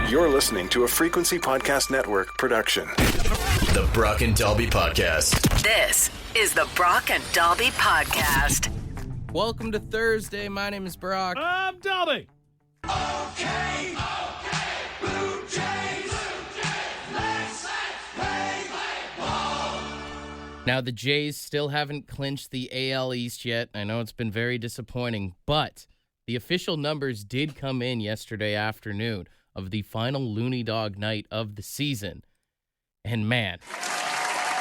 You're listening to a Frequency Podcast Network production. The Brock and Dalby Podcast. This is the Brock and Dalby Podcast. Welcome to Thursday. My name is Brock. I'm Dalby. Okay, Blue Jays, let's play ball. Now, the Jays still haven't clinched the AL East yet. I know it's been very disappointing, but the official numbers did come in yesterday afternoon of the final Loonie Dog night of the season. And man,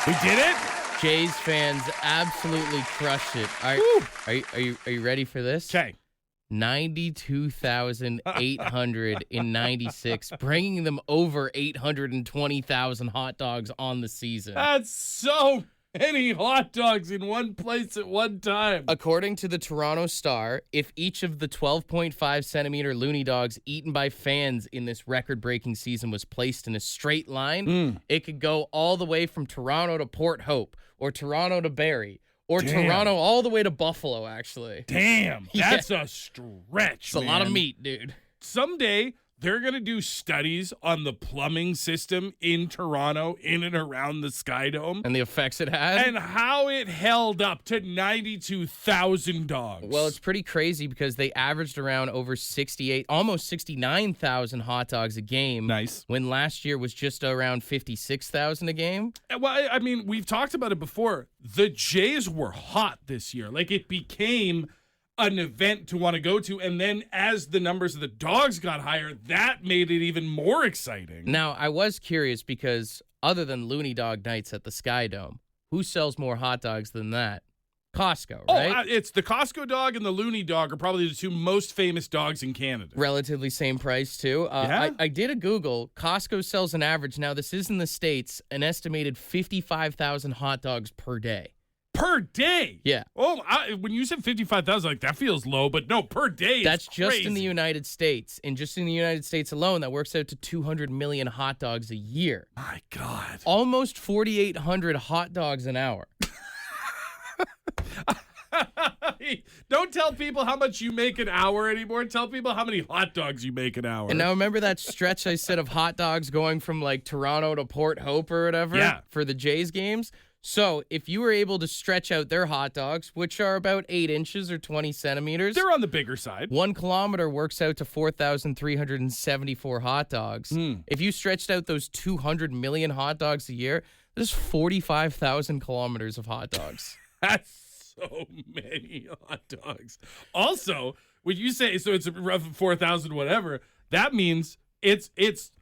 We did it? Jays fans absolutely crushed it. Are you ready for this? Okay. 92,896, bringing them over 820,000 hot dogs on the season. That's so many hot dogs in one place at one time. According to the Toronto Star, if each of the 12.5 centimeter Loonie Dogs eaten by fans in this record-breaking season was placed in a straight line, it could go all the way from Toronto to Port Hope, or Toronto to Barrie, or Toronto all the way to Buffalo, actually. Damn, that's a stretch, It's a lot of meat, dude. Someday, they're going to do studies on the plumbing system in Toronto, in and around the Sky Dome, And the effects it had? and how it held up to 92,000 dogs. Well, it's pretty crazy because they averaged around over 68, almost 69,000 hot dogs a game. Nice. When last year was just around 56,000 a game. Well, I mean, we've talked about it before. The Jays were hot this year. Like, it became an event to want to go to. And then as the numbers of the dogs got higher, that made it even more exciting. Now, I was curious because other than Loonie Dog nights at the Sky Dome, who sells more hot dogs than that? Costco, right? It's the Costco dog and the Loonie Dog are probably the two most famous dogs in Canada. Relatively same price, too. Yeah? I did a Google. Costco sells an average, now this is in the States, an estimated 55,000 hot dogs per day. Per day? Yeah. Oh, when you said 55,000, like, that feels low, but no, per day That's is just crazy. in the United States. And just in the United States alone, that works out to 200 million hot dogs a year. My God. Almost 4,800 hot dogs an hour. Don't tell people how much you make an hour anymore. Tell people how many hot dogs you make an hour. And now remember that stretch I said of hot dogs going from like Toronto to Port Hope or whatever Yeah. for the Jays games? So if you were able to stretch out their hot dogs, which are about 8 inches or 20 centimeters, They're on the bigger side. 1 kilometer works out to 4,374 hot dogs. If you stretched out those 200 million hot dogs a year, there's 45,000 kilometers of hot dogs. That's so many hot dogs. Also, when you say, so it's roughly 4,000 whatever, that means it's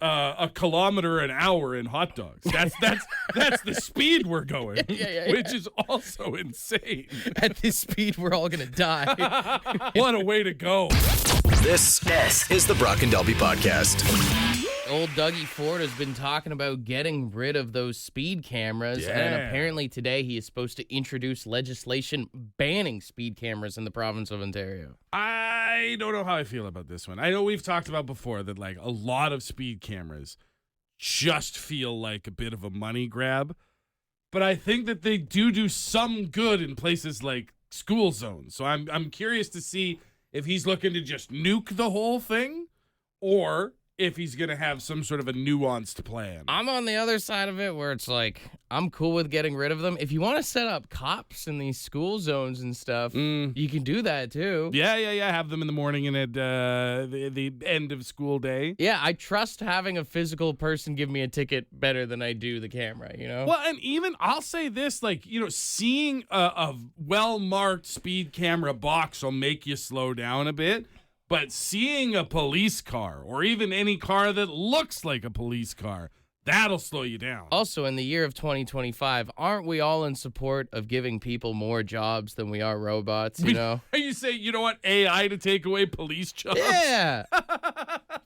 a kilometer an hour in hot dogs. That's the speed we're going, which is also insane. At this speed, we're all going to die. What a way to go. This is the Brock and Dalby Podcast. Old Dougie Ford has been talking about getting rid of those speed cameras, and Yeah. apparently today he is supposed to introduce legislation banning speed cameras in the province of Ontario. I don't know how I feel about this one. I know we've talked about before that, like, a lot of speed cameras just feel like a bit of a money grab, but I think that they do some good in places like school zones. So I'm curious to see if he's looking to just nuke the whole thing, or if he's going to have some sort of a nuanced plan. I'm on the other side of it where it's like, I'm cool with getting rid of them. If you want to set up cops in these school zones and stuff, you can do that too. Yeah. Have them in the morning and at the end of school day. Yeah, I trust having a physical person give me a ticket better than I do the camera, you know? Well, and even I'll say this, like, you know, seeing a well-marked speed camera box will make you slow down a bit. But seeing a police car, or even any car that looks like a police car, that'll slow you down. Also, in the year of 2025, aren't we all in support of giving people more jobs than we are robots, you know? You say, you don't want AI to take away police jobs? Yeah.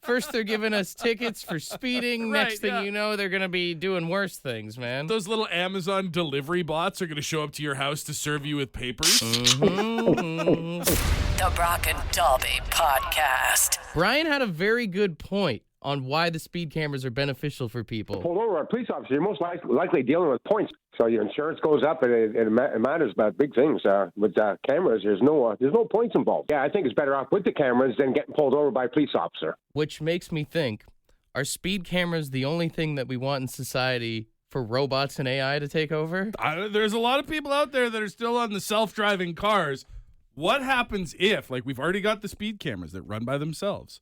First, they're giving us tickets for speeding. Right, Next thing yeah. you know, they're going to be doing worse things, man. Those little Amazon delivery bots are going to show up to your house to serve you with papers. The Brock and Dalby Podcast. Brian had a very good point on why the speed cameras are beneficial for people. Pulled over a police officer, you're most likely dealing with points. So your insurance goes up, and it matters about big things. With cameras, there's no points involved. Yeah, I think it's better off with the cameras than getting pulled over by a police officer. Which makes me think, Are speed cameras the only thing that we want in society for robots and AI to take over? There's a lot of people out there that are still on the self-driving cars. What happens if, like, we've already got the speed cameras that run by themselves?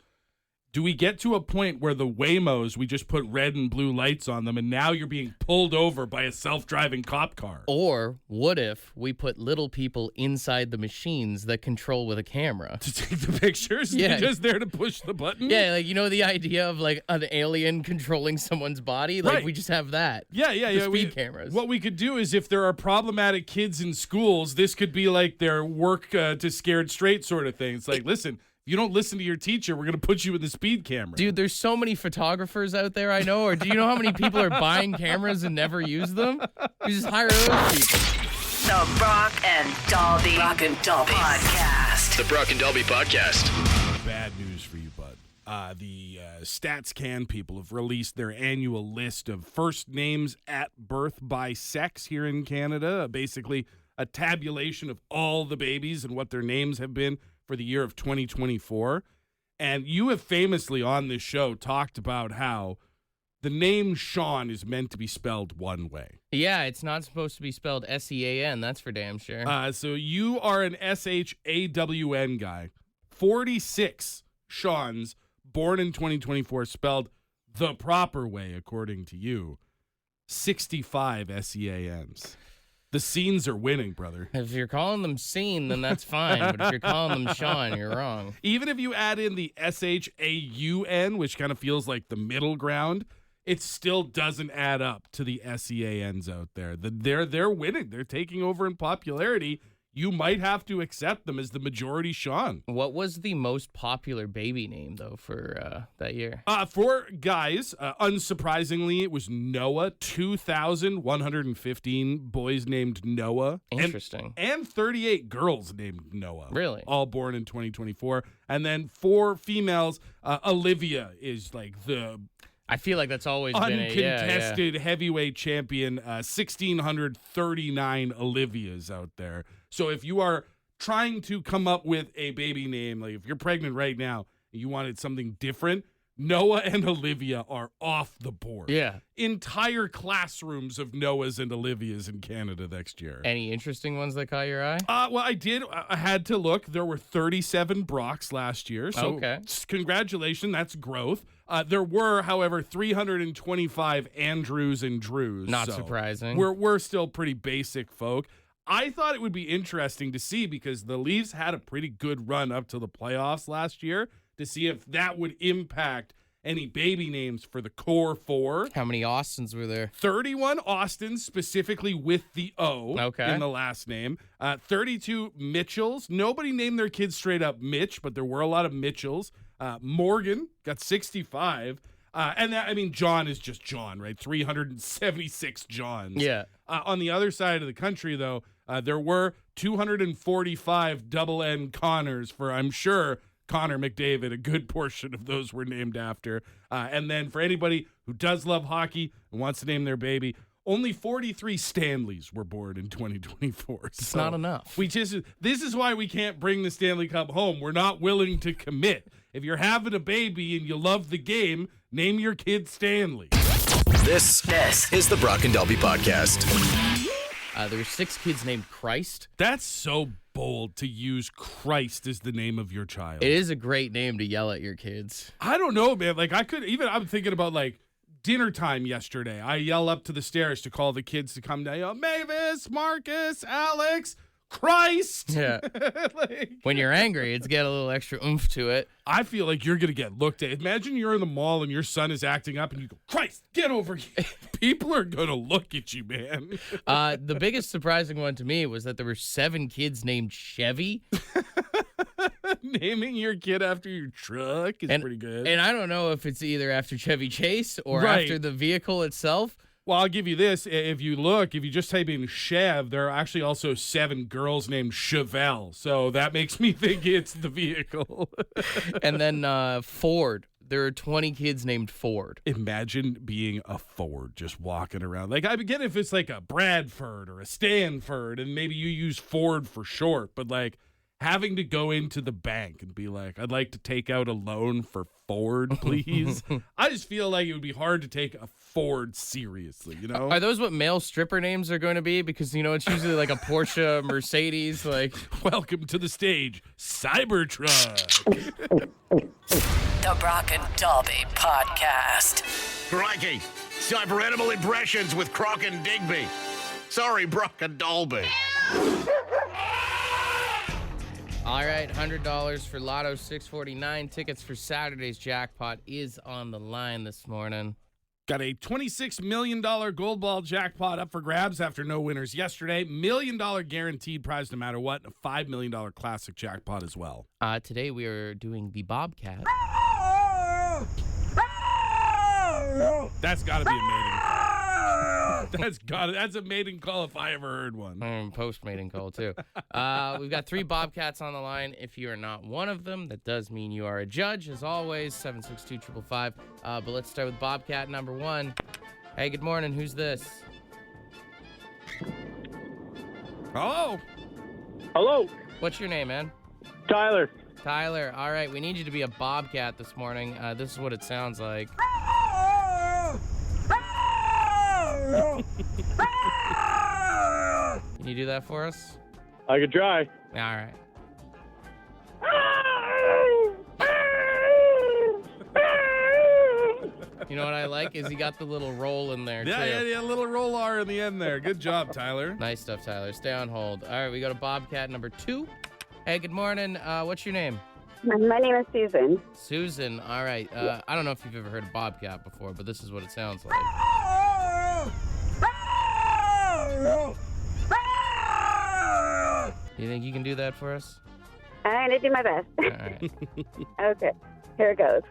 Do we get to a point where the Waymos, we just put red and blue lights on them, and now you're being pulled over by a self-driving cop car? Or what if we put little people inside the machines that control with a camera? To take the pictures? Yeah. They're just there to push the button? Yeah, like, you know the idea of, like, an alien controlling someone's body? Like, Right. we just have that. Yeah. Speed cameras. What we could do is, if there are problematic kids in schools, this could be like their work to scared straight sort of thing. It's like, listen, if you don't listen to your teacher, we're going to put you in the speed camera. Dude, there's so many photographers out there I know. Or do you know how many people are buying cameras and never use them? You just hire those people. The Brock and Dalby Podcast. The Brock and Dalby Podcast. Bad news for you, bud. The StatsCan people have released their annual list of first names at birth by sex here in Canada. Basically, a tabulation of all the babies and what their names have been for the year of 2024. And you have famously on this show talked about how the name Sean is meant to be spelled one way. Yeah, it's not supposed to be spelled S-E-A-N. That's for damn sure. So you are an S-H-A-W-N guy. 46 Seans born in 2024 spelled the proper way, according to you. 65 S-E-A-Ns. The scenes are winning, brother. If you're calling them Scene, then that's fine. But if you're calling them Sean, you're wrong. Even if you add in the S-H-A-U-N, which kind of feels like the middle ground, it still doesn't add up to the S-E-A-Ns out there. They're winning. They're taking over in popularity. You might have to accept them as the majority Sean. What was the most popular baby name, though, for that year? For guys, unsurprisingly, it was Noah. 2,115 boys named Noah. Interesting. And 38 girls named Noah. Really? All born in 2024. And then for females, Olivia is like the I feel like that's always been uncontested heavyweight champion. 1,639 Olivias out there. So if you are trying to come up with a baby name, like if you're pregnant right now and you wanted something different, Noah and Olivia are off the board. Yeah. Entire classrooms of Noahs and Olivias in Canada next year. Any interesting ones that caught your eye? Well, I did. I had to look. There were 37 Brocks last year. So Okay. Congratulations. That's growth. There were, however, 325 Andrews and Drews. Not so surprising. We're still pretty basic folk. I thought it would be interesting to see, because the Leafs had a pretty good run up to the playoffs last year, to see if that would impact any baby names for the core four. How many Austins were there? 31 Austins, specifically with the O in the last name. 32 Mitchells. Nobody named their kids straight up Mitch, but there were a lot of Mitchells. Morgan got 65. And that, I mean, John is just John, right? 376 Johns. Yeah. On the other side of the country, though, there were 245 double N Connors for, I'm sure, Connor McDavid. A good portion of those were named after. And then for anybody who does love hockey and wants to name their baby, only 43 Stanleys were born in 2024. It's not enough. This is why we can't bring the Stanley Cup home. We're not willing to commit. If you're having a baby and you love the game, name your kid Stanley. This is the Brock and Dalby Podcast. There were 6 kids named Christ. That's so bold to use Christ as the name of your child. It is a great name to yell at your kids. I don't know, man. Like, I'm thinking about, like, dinner time yesterday. I yell up to the stairs to call the kids to come down. Mavis, Marcus, Alex, Christ. Yeah. When you're angry, it's got a little extra oomph to it. I feel like you're going to get looked at. Imagine you're in the mall and your son is acting up and you go, Christ, get over here. People are going to look at you, man. The biggest surprising one to me was that there were 7 kids named Chevy. Naming your kid after your truck is pretty good. And I don't know if it's either after Chevy Chase or Right. after the vehicle itself. Well, I'll give you this. If you just type in Chev, there are actually also 7 girls named Chevelle. So that makes me think it's the vehicle. And then Ford. There are 20 kids named Ford. Imagine being a Ford just walking around. Like, I get if it's like a Bradford or a Stanford, and maybe you use Ford for short, but like having to go into the bank and be like, I'd like to take out a loan for Ford, please. I just feel like it would be hard to take a Ford seriously, you know? Are those what male stripper names are going to be? Because, it's usually like a Porsche, Mercedes, like... Welcome to the stage, Cybertruck. The Brock and Dalby Podcast. Crikey. Cyber animal impressions with Croc and Digby. Sorry, Brock and Dolby. All right, $100 for Lotto 649. Tickets for Saturday's jackpot is on the line this morning. Got a $26 million gold ball jackpot up for grabs after no winners yesterday. $1 million guaranteed prize no matter what. And a $5 million classic jackpot as well. Today we are doing the Bobcat. That's got to be a mating call. That's a mating call if I ever heard one. Post-mating call, too. We've got 3 Bobcats on the line. If you are not one of them, that does mean you are a judge. As always, 762-555. But let's start with Bobcat number 1. Hey, good morning. Who's this? Oh. Hello, What's your name, man? Tyler. Tyler. All right, we need you to be a Bobcat this morning. This is what it sounds like. Can you do that for us? I could try. All right. You know what I like is he got the little roll in there, too. Yeah, little roll R in the end there. Good job, Tyler. Nice stuff, Tyler. Stay on hold. All right, we go to Bobcat number 2. Hey, good morning. What's your name? My name is Susan. Susan. All right. I don't know if you've ever heard of Bobcat before, but this is what it sounds like. You think you can do that for us? I'm going to do my best. All right. Okay, here it goes.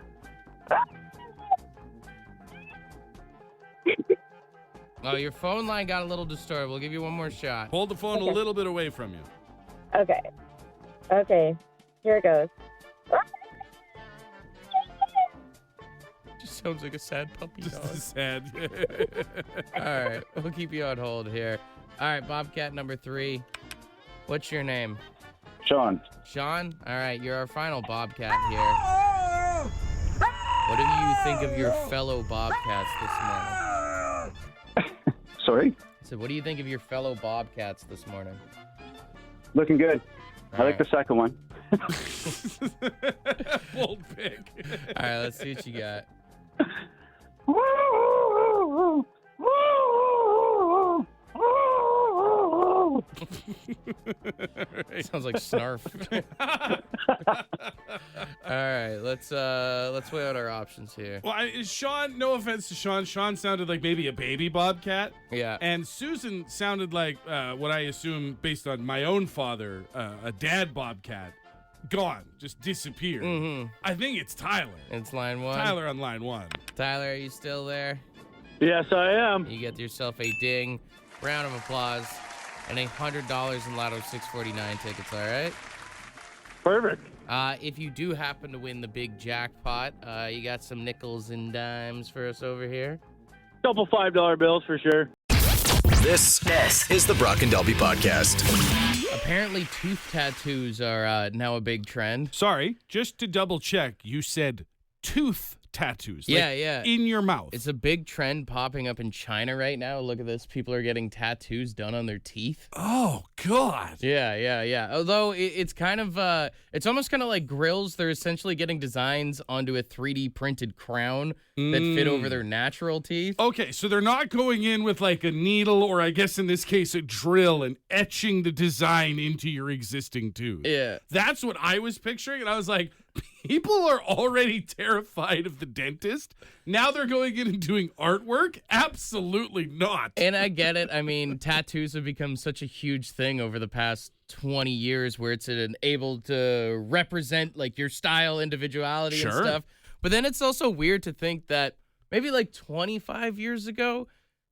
Oh, your phone line got a little distorted. We'll give you one more shot. Hold the phone a little bit away from you. Okay, here it goes. Just sounds like a sad puppy dog. Just sad. All right, we'll keep you on hold here. All right, Bobcat number 3. What's your name? Sean. Sean? All right, you're our final Bobcat here. What do you think of your fellow Bobcats this morning? Sorry? I said, what do you think of your fellow Bobcats this morning? Looking good. All I like the second one. Bold pick. All right, let's see what you got. Sounds like Snarf. All right, let's weigh out our options here. Well, Sean, no offense to Sean. Sean sounded like maybe a baby Bobcat. Yeah. And Susan sounded like what I assume, based on my own father, a dad Bobcat. Gone. Just disappeared. Mm-hmm. I think it's Tyler. It's line 1. Tyler on line 1. Tyler, are you still there? Yes, I am. You get yourself a ding, round of applause, and $100 in Lotto 649 tickets, all right? Perfect. If you do happen to win the big jackpot, you got some nickels and dimes for us over here? Couple $5 bills for sure. This is the Brock and Dalby Podcast. Apparently, tooth tattoos are now a big trend. Sorry, just to double check, you said tooth tattoos. Yeah, like yeah. In your mouth. It's a big trend popping up in China right now. Look at this. People are getting tattoos done on their teeth. Oh, God. Yeah. Although it's kind of, it's almost kind of like grills. They're essentially getting designs onto a 3D printed crown that fit over their natural teeth. Okay, so they're not going in with like a needle or I guess in this case a drill and etching the design into your existing tooth. Yeah. That's what I was picturing, and I was like, people are already terrified of the dentist. Now they're going in and doing artwork? Absolutely not. And I get it. I mean, tattoos have become such a huge thing over the past 20 years where it's able to represent like your style, individuality and stuff. But then it's also weird to think that maybe like 25 years ago,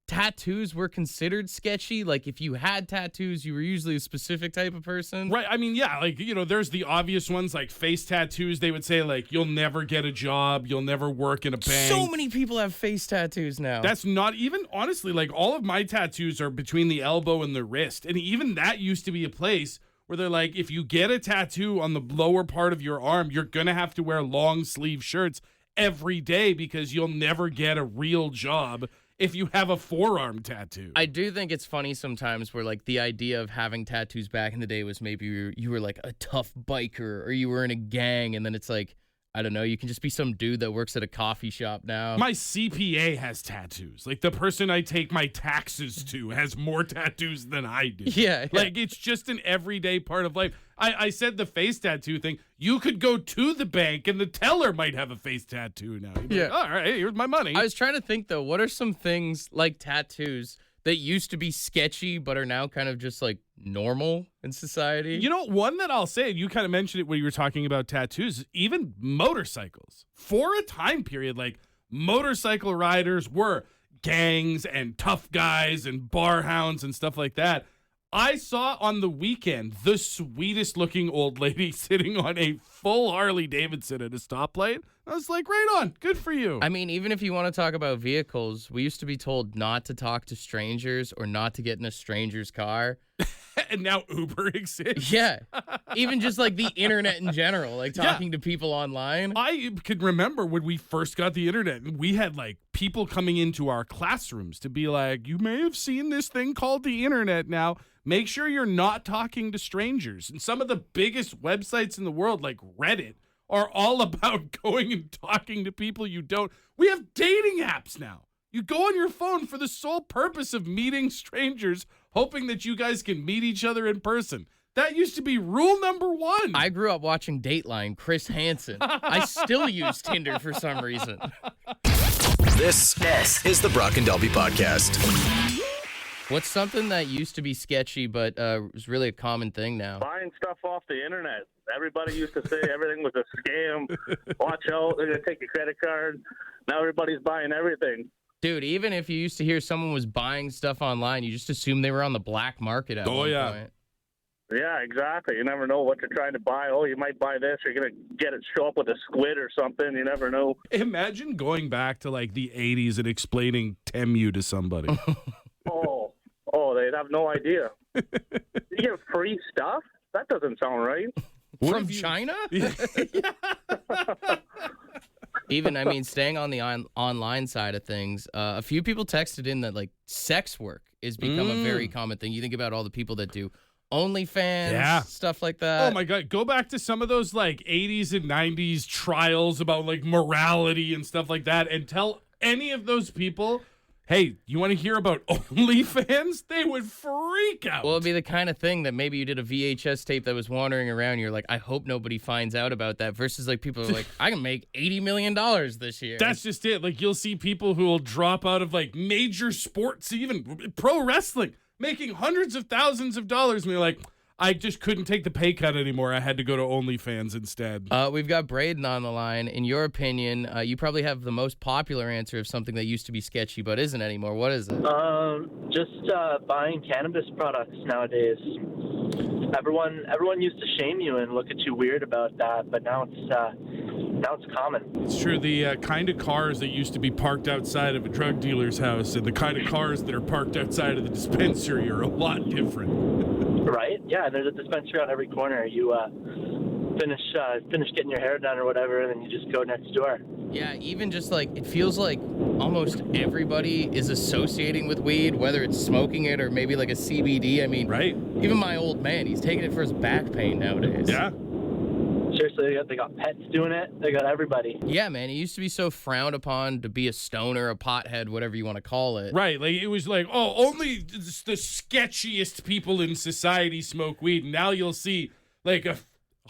tattoos were considered sketchy. Like if you had tattoos, you were usually a specific type of person. Right. I mean, yeah, like, you know, there's the obvious ones like face tattoos. They would say like, you'll never get a job. You'll never work in a bank. So many people have face tattoos now. That's not even, honestly, like all of my tattoos are between the elbow and the wrist. And even that used to be a place where they're like, if you get a tattoo on the lower part of your arm, you're going to have to wear long sleeve shirts every day because you'll never get a real job if you have a forearm tattoo. I do think it's funny sometimes where like the idea of having tattoos back in the day was maybe you were like a tough biker or you were in a gang, and then it's like, I don't know, you can just be some dude that works at a coffee shop now. My CPA has tattoos. Like the person I take my taxes to has more tattoos than I do. Yeah. Like it's just an everyday part of life. I said the face tattoo thing. You could go to the bank and the teller might have a face tattoo now. You'd be like, all right, here's my money. I was trying to think though, what are some things like tattoos that used to be sketchy but are now kind of just like normal in society? You know, one that I'll say, you kind of mentioned it when you were talking about tattoos, even motorcycles. For a time period, like motorcycle riders were gangs and tough guys and bar hounds and stuff like that. I saw on the weekend the sweetest looking old lady sitting on a full Harley Davidson at a stoplight. I was like, right on. Good for you. I mean, even if you want to talk about vehicles, we used to be told not to talk to strangers or not to get in a stranger's car. And now Uber exists. Yeah. Even just like the internet in general, like talking to people online. I can remember when we first got the internet and we had like people coming into our classrooms to be like, you may have seen this thing called the internet now. Make sure you're not talking to strangers. And some of the biggest websites in the world, like Reddit, are all about going and talking to people you don't. We have dating apps now. You go on your phone for the sole purpose of meeting strangers, hoping that you guys can meet each other in person. That used to be rule number one. I grew up watching Dateline, Chris Hansen. I still use Tinder for some reason. This is the Brock and Dalby Podcast. What's something that used to be sketchy but was really a common thing now? Buying stuff off the internet. Everybody used to say everything was a scam. Watch out, they're going to take your credit card. Now everybody's buying everything. Dude, even if you used to hear someone was buying stuff online, you just assumed they were on the black market at one point. Yeah, exactly. You never know what you're trying to buy. Oh, you might buy this. You're going to get it show up with a squid or something. You never know. Imagine going back to like the 80s and explaining Temu to somebody. Oh, they'd have no idea. You get free stuff? That doesn't sound right. From China? Even, I mean, staying on the online side of things, a few people texted in that, like, sex work has become a very common thing. You think about all the people that do OnlyFans, stuff like that. Oh, my God. Go back to some of those, like, 80s and 90s trials about, like, morality and stuff like that and tell any of those people, hey, you want to hear about OnlyFans? They would freak out. Well, it'd be the kind of thing that maybe you did a VHS tape that was wandering around. And you're like, I hope nobody finds out about that. Versus like people are like, I can make $80 million this year. That's just it. Like you'll see people who will drop out of like major sports, even pro wrestling, making hundreds of thousands of dollars. And they're like, I just couldn't take the pay cut anymore. I had to go to OnlyFans instead. We've got Braden on the line. In your opinion, you probably have the most popular answer of something that used to be sketchy but isn't anymore. What is it? Just buying cannabis products nowadays. Everyone used to shame you and look at you weird about that, but now it's common. It's true. The kind of cars that used to be parked outside of a drug dealer's house and the kind of cars that are parked outside of the dispensary are a lot different. Right? Yeah, there's a dispensary on every corner. You finish getting your hair done or whatever, and then you just go next door. Yeah, even just like, it feels like almost everybody is associating with weed, whether it's smoking it or maybe like a CBD. I mean, right? Even my old man, he's taking it for his back pain nowadays. Yeah. Seriously, they got pets doing it. They got everybody. Yeah, man. It used to be so frowned upon to be a stoner, a pothead, whatever you want to call it. Right. Like it was like, oh, only the sketchiest people in society smoke weed. And now you'll see like a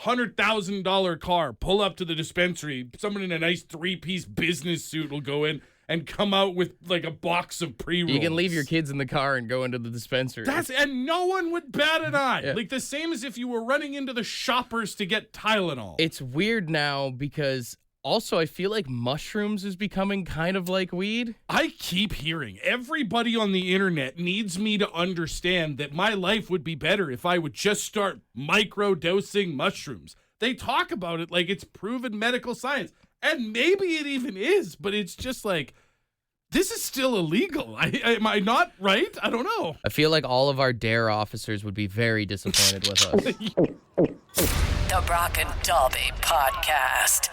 $100,000 car pull up to the dispensary. Someone in a nice 3-piece business suit will go in and come out with like a box of pre-rolls. You can leave your kids in the car and go into the dispensary. And no one would bat an eye. Yeah. Like the same as if you were running into the Shoppers to get Tylenol. It's weird now because also I feel like mushrooms is becoming kind of like weed. I keep hearing everybody on the internet needs me to understand that my life would be better if I would just start micro-dosing mushrooms. They talk about it like it's proven medical science. And maybe it even is, but it's just like, this is still illegal. Am I not right? I don't know. I feel like all of our DARE officers would be very disappointed with us. The Brock and Dalby Podcast.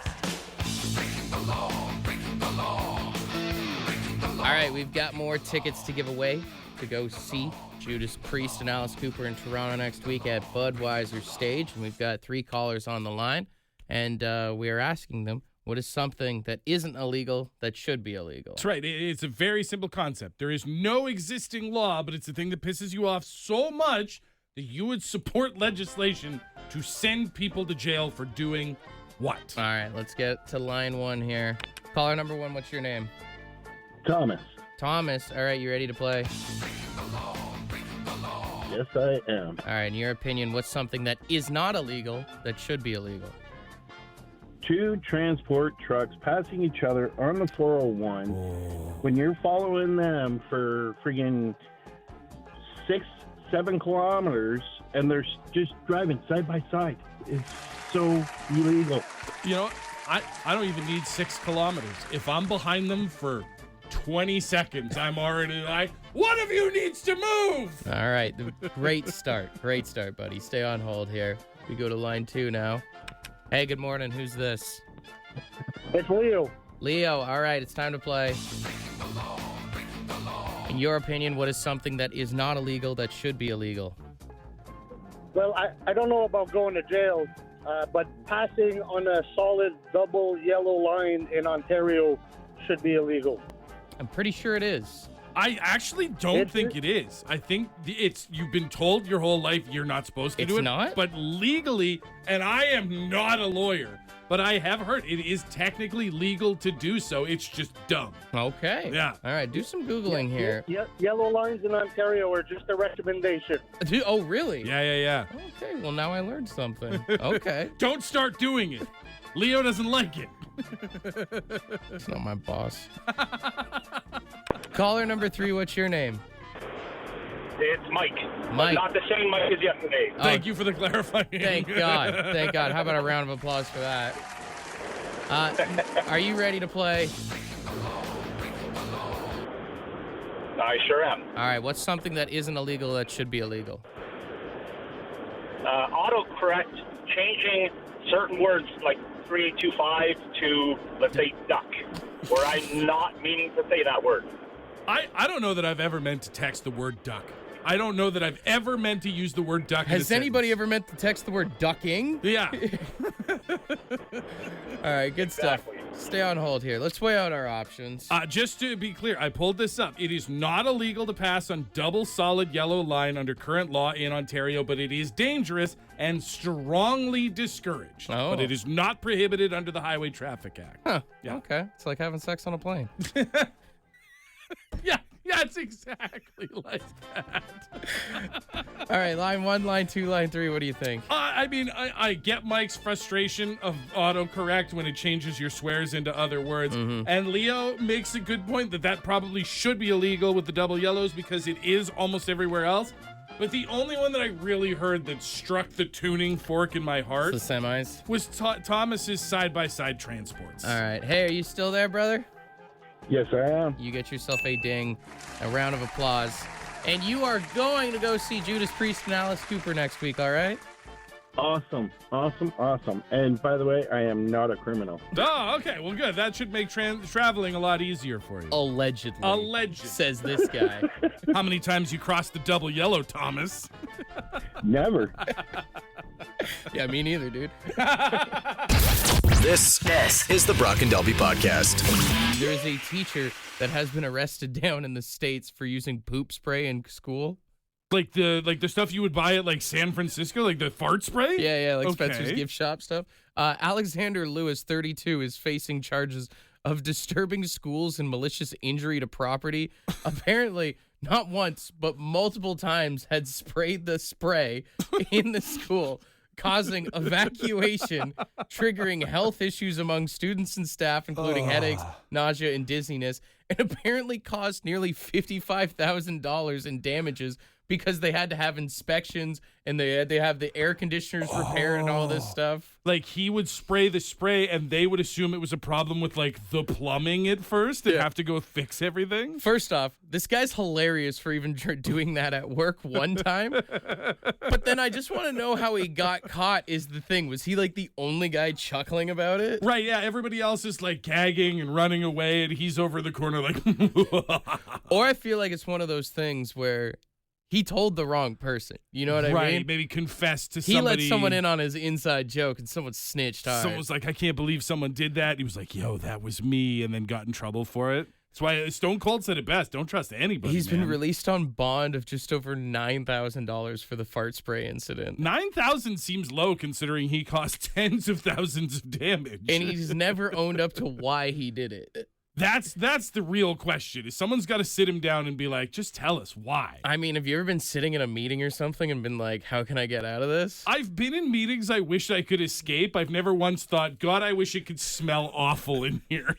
All right, we've got more tickets to give away to go see Judas Priest and Alice Cooper in Toronto next week at Budweiser Stage. And we've got 3 callers on the line, and we are asking them, what is something that isn't illegal that should be illegal? That's right. It's a very simple concept. There is no existing law, but it's the thing that pisses you off so much that you would support legislation to send people to jail for doing what? All right, let's get to line 1 here. Caller number 1, what's your name? Thomas. Thomas. All right, you ready to play? Yes, I am. All right, in your opinion, what's something that is not illegal that should be illegal? 2 transport trucks passing each other on the 401 when you're following them for friggin' 6-7 kilometers and they're just driving side by side. It's so illegal. You know, I don't even need 6 kilometers. If I'm behind them for 20 seconds, I'm already like, one of you needs to move. All right, great start. Great start, buddy. Stay on hold here. We go to line 2 now. Hey, good morning. Who's this? It's Leo. Leo, all right, it's time to play. In your opinion, what is something that is not illegal that should be illegal? Well, I don't know about going to jail, but passing on a solid double yellow line in Ontario should be illegal. I'm pretty sure it is. I actually don't think it is. I think you've been told your whole life you're not supposed to do it. It's not? But legally, and I am not a lawyer, but I have heard it is technically legal to do so. It's just dumb. Okay. Yeah. All right, do some Googling here. Yellow lines in Ontario are just a recommendation. Oh, really? Yeah. Okay, well, now I learned something. Okay. Don't start doing it. Leo doesn't like it. It's not my boss. Caller number 3, what's your name? It's Mike. Mike. Not the same Mike as yesterday. Thank you for the clarifying. Thank God. Thank God. How about a round of applause for that? Are you ready to play? I sure am. All right, what's something that isn't illegal that should be illegal? Autocorrect changing certain words like 3825 to, let's say, duck, where I'm not meaning to say that word. I don't know that I've ever meant to text the word duck. I don't know that I've ever meant to use the word duck. Has anybody ever meant to text the word ducking? Yeah. All right, good stuff. Stay on hold here. Let's weigh out our options. Just to be clear, I pulled this up. It is not illegal to pass on double solid yellow line under current law in Ontario, but it is dangerous and strongly discouraged. Oh. But it is not prohibited under the Highway Traffic Act. Huh. Yeah. Okay. It's like having sex on a plane. Yeah, it's exactly like that. All right, line 1, line 2, line 3. What do you think? I get Mike's frustration of autocorrect when it changes your swears into other words. Mm-hmm. And Leo makes a good point that probably should be illegal with the double yellows because it is almost everywhere else. But the only one that I really heard that struck the tuning fork in my heart The semis. was Thomas's side-by-side transports. All right. Hey, are you still there, brother? Yes, I am. You get yourself a ding, a round of applause. And you are going to go see Judas Priest and Alice Cooper next week, all right? Awesome. And by the way, I am not a criminal. Oh, okay. Well, good. That should make traveling a lot easier for you. Allegedly. Says this guy. How many times you crossed the double yellow, Thomas? Never. Yeah, me neither, dude. This is the Brock and Dalby Podcast. There is a teacher that has been arrested down in the States for using poop spray in school. Like the stuff you would buy at like San Francisco, like the fart spray? Yeah, like Okay. Spencer's gift shop stuff. Alexander Lewis, 32, is facing charges of disturbing schools and malicious injury to property. Apparently, not once, but multiple times had sprayed the spray in the school, causing evacuation, triggering health issues among students and staff, including headaches, nausea, and dizziness. and apparently caused nearly $55,000 in damages because they had to have inspections and they had to have the air conditioners repaired and all this stuff. Like, he would spray the spray and they would assume it was a problem with, like, the plumbing at first and have to go fix everything. First off, this guy's hilarious for even doing that at work one time. But then I just want to know how he got caught is the thing. Was he, like, the only guy chuckling about it? Right, yeah. Everybody else is, like, gagging and running away, and he's over the corner like... Or I feel like it's one of those things where he told the wrong person. You know what I mean? Right, maybe confessed to he somebody. He let someone in on his inside joke, and someone snitched hard. Someone was like, I can't believe someone did that. He was like, yo, that was me, and then got in trouble for it. That's why Stone Cold said it best. Don't trust anybody, He's been released on bond of just over $9,000 for the fart spray incident. $9,000 seems low considering he caused tens of thousands of damage. And he's never owned up to why he did it. That's the real question. Is someone's got to sit him down and be like, just tell us why. I mean, have you ever been sitting in a meeting or something and been like, how can I get out of this? I've been in meetings I wish I could escape. I've never once thought, God, I wish it could smell awful in here.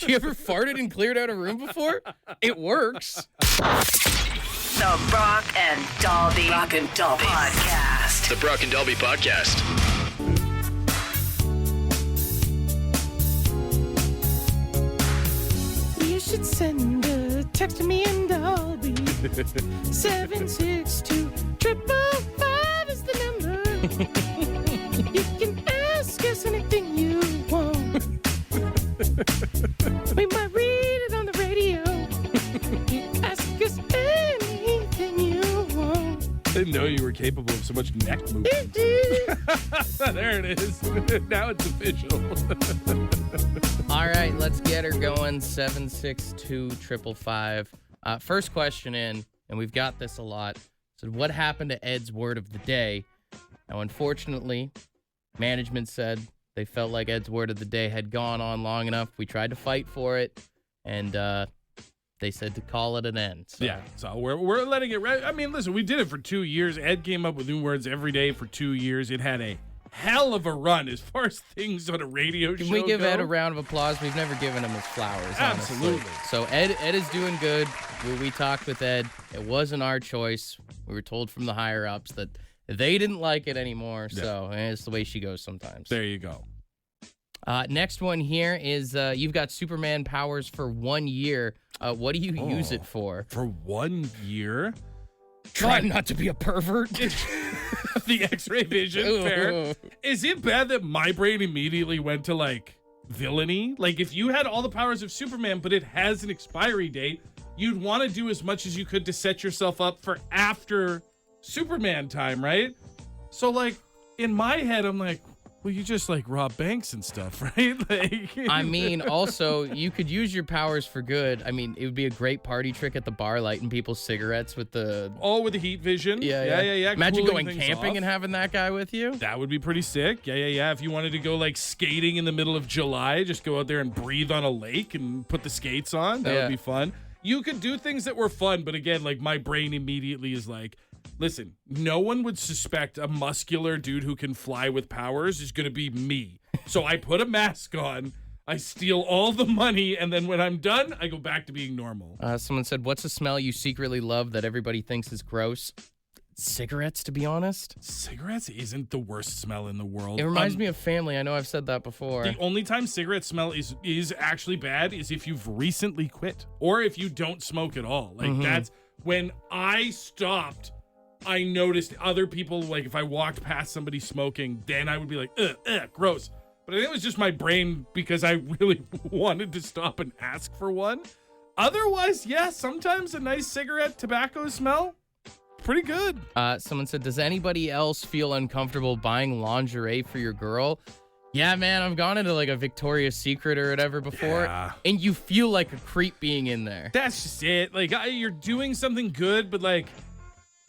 You ever farted and cleared out a room before? It works. The Brock and Dalby Podcast. The Brock and Dalby Podcast. You should send a text to me and Dalby. 762-555 is the number. You can ask us anything you want. We might read it on the radio. Ask us anything you want. I didn't know you were capable of so much neck movement. There it is. Now it's official. All right, let's get her going. 762-555. First question in, and we've got this a lot. So what happened to Ed's word of the day? Now, unfortunately, management said they felt like Ed's word of the day had gone on long enough. We tried to fight for it, and they said to call it an end. So. Yeah, so we're letting it right. I mean, listen, we did it for 2 years. Ed came up with new words every day for 2 years. It had a hell of a run as far as things on a radio show Can we give go. Ed a round of applause? We've never given him his flowers. Absolutely. Honestly. So Ed is doing good. We talked with Ed. It wasn't our choice. We were told from the higher ups that they didn't like it anymore. So it's the way she goes sometimes. There you go. Next one here is you've got Superman powers for 1 year. What do you use it for? For 1 year? Trying not to be a pervert. The X-ray vision, fair. Is it bad that my brain immediately went to, like, villainy? Like, if you had all the powers of Superman, but it has an expiry date, you'd want to do as much as you could to set yourself up for after Superman time, right? So, like, in my head, I'm like, well, you just, like, rob banks and stuff, right? Like, I mean, also, you could use your powers for good. I mean, it would be a great party trick at the bar, lighting people's cigarettes with the... Oh, with the heat vision. Yeah. Imagine Cooling going things camping off. and having that guy with you. That would be pretty sick. Yeah. If you wanted to go, like, skating in the middle of July, just go out there and breathe on a lake and put the skates on. That would be fun. You could do things that were fun, but again, like, my brain immediately is like, listen, no one would suspect a muscular dude who can fly with powers is going to be me. So I put a mask on, I steal all the money, and then when I'm done, I go back to being normal. Someone said, what's a smell you secretly love that everybody thinks is gross? Cigarettes, to be honest. Cigarettes isn't the worst smell in the world. It reminds me of family. I know I've said that before. The only time cigarette smell is actually bad is if you've recently quit or if you don't smoke at all. Like, that's when I stopped. I noticed other people, like, if I walked past somebody smoking, then I would be like, gross. But I think it was just my brain because I really wanted to stop and ask for one. Otherwise, yeah, sometimes a nice cigarette tobacco smell, pretty good. Someone said, does anybody else feel uncomfortable buying lingerie for your girl? Yeah, man, I've gone into, like, a Victoria's Secret or whatever before, and you feel like a creep being in there. That's just it. Like, you're doing something good, but, like,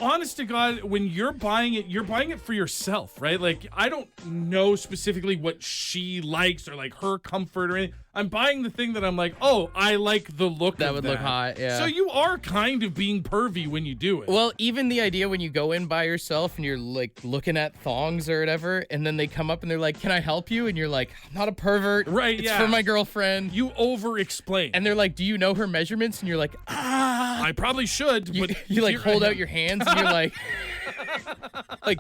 honest to God, when you're buying it for yourself, right? Like, I don't know specifically what she likes or like her comfort or anything. I'm buying the thing that I'm like, oh, I like the look of that. That would look hot, yeah. So you are kind of being pervy when you do it. Well, even the idea when you go in by yourself and you're like looking at thongs or whatever, and then they come up and they're like, can I help you? And you're like, I'm not a pervert. Right, It's yeah. for my girlfriend. You over-explain. And they're like, do you know her measurements? And you're like, I probably should, You, but you like hold out your hands and you're like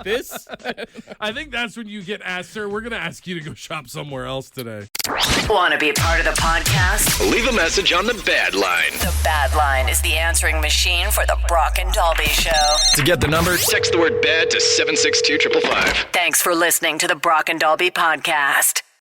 this? I think that's when you get asked, sir, we're going to ask you to go shop somewhere else today. Want to be a part of the podcast? Leave a message on the Bad Line. The Bad Line is the answering machine for the Brock and Dalby Show. To get the number, text the word BAD to 762-555. Thanks for listening to the Brock and Dalby podcast.